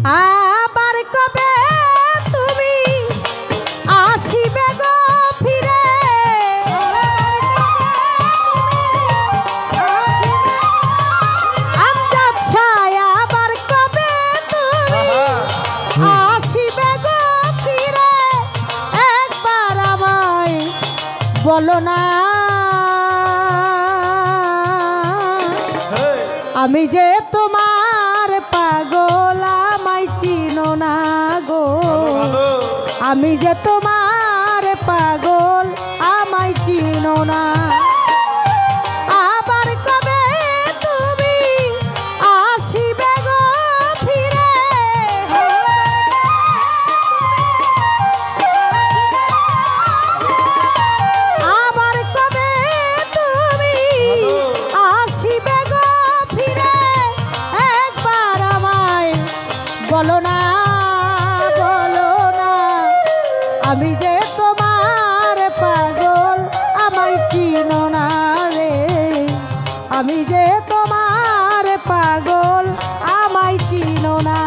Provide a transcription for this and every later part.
আবার কবে তুমি আসিবে গো ফিরে, আমজাদ ছায়া আবার কবে তুমি আসিবে গো ফিরে, একবার আমায় বলো না। আমি যে তোমার পাগল আমায় চিনো না গো, আমি যে তোমার পাগল আমায় চিনো না। আবার কবে তুমি আসিবে গো ফিরে, আবার কবে তুমি আসিবে গো ফিরে, একবার আমায় বলো না, বলো না। আমি যে তোমার পাগল আমায় চিনো না রে, আমি যে তোমার পাগল আমায় চিনো না।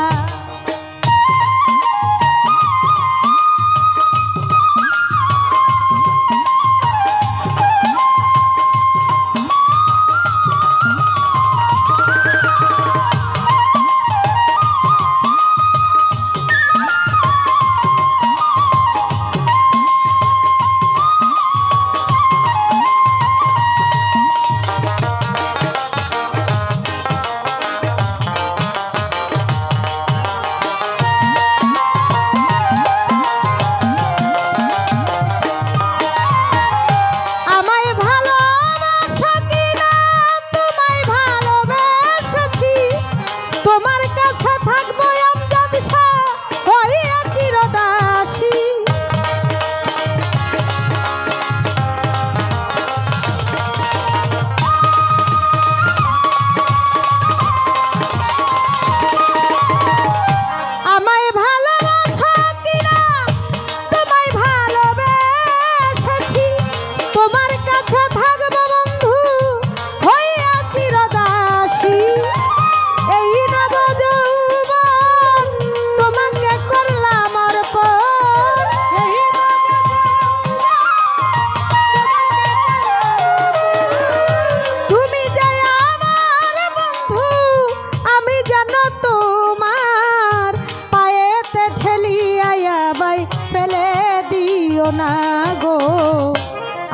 না গো,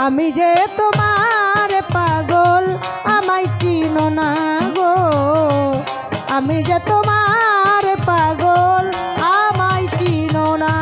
আমি যে তোমার পাগল আমায় চিনো না গো, আমি যে তোমার পাগল আমায় চিনো না।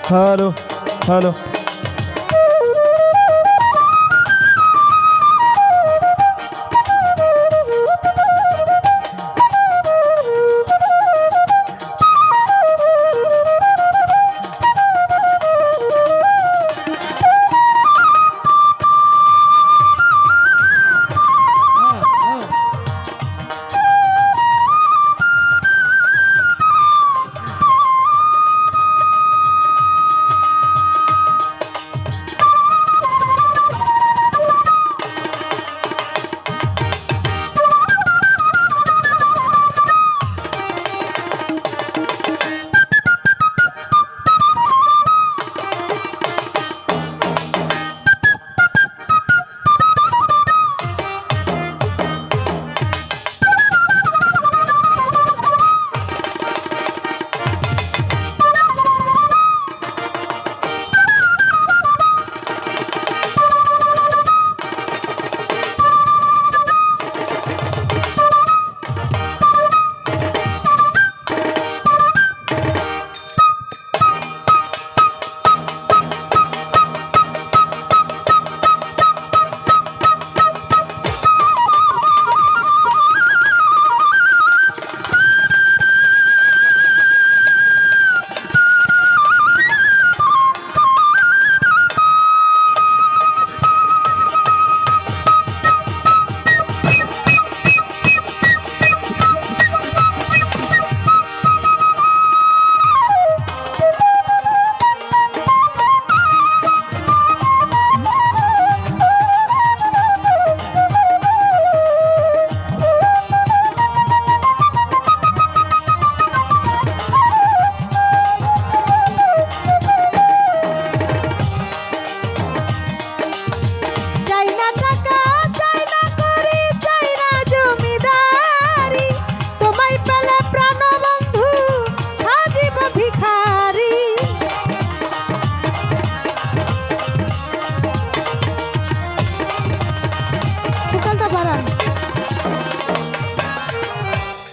হ্যালো হ্যালো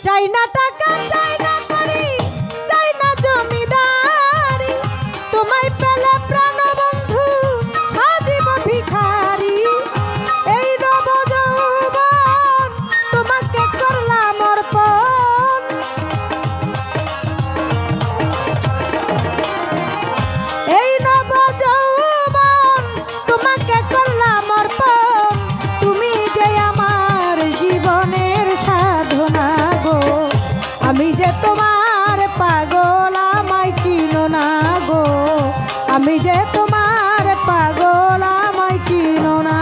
চাই না টাকা চাই না করি চাই না জমিদারি তোমায় পেলে প্রাণবন্ধু সাজিব ভিখারি এই নব যৌবন তোমাকে করলাম অর্পণ এই নব যৌবন তোমাকে করলাম অর্পণ তুমি যে আমার জীবনের সাধনা আমি যে তোমার পাগল আমায় চিনো না গো আমি যে তোমার পাগল আমায় চিনো না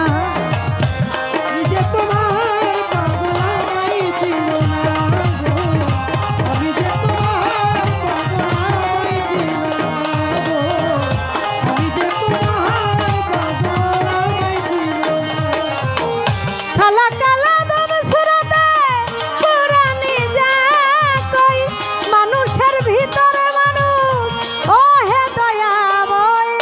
আমি যে তোমার পাগল আমায় চিনো না গো আমি যে তোমার পাগল আমায় চিনো না গো আমি যে তোমার পাগল আমায় চিনো না খালা কালা দম সুরতে পুরানি যা কই মানুষের ভিতরে মানুষ ও হে দয়াময়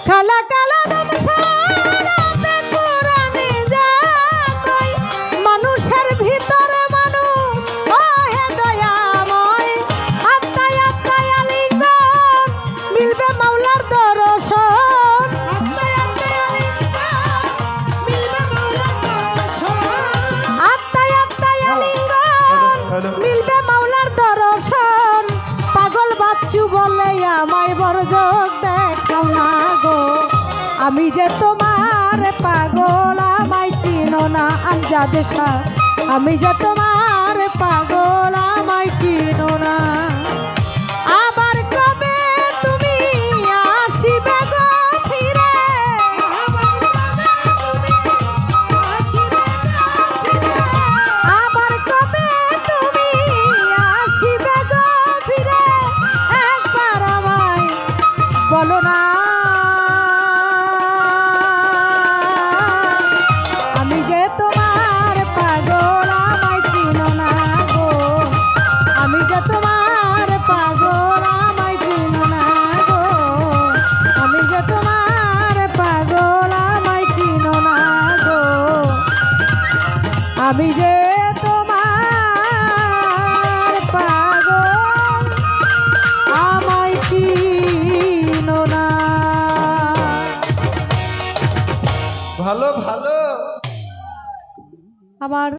খালা কালা দম সুরতে পুরানি যা কই মানুষের ভিতরে মানুষ ও হে দয়াময় আত্মায় আত্মায় আলিঙ্গন মিলবে মাওলার দর্শন আত্মায় আত্মায় আলিঙ্গন মিলবে মাওলার দর্শন আত্মায় আত্মায় আলিঙ্গন হ্যালো মিলবে মাওলার দর্শন পাগল বাচ্চু বলে আমায় বরযোগ দেখাও না গো আমি যে তোমার পাগল আমায় চিনো না আঞ্জাদে শাহ আমি যে তোমার পাগল আমায় চিনো না আবার কবে তুমি আসিবে গো ফিরে আমার কবে তুমি আসিবে গো ফিরে আবার কবে তুমি আসিবে গো ফিরে একবার আমায় বলো না আমি যে তোমার পাগল আমায় চিনো না গো আমি যে তোমার আমার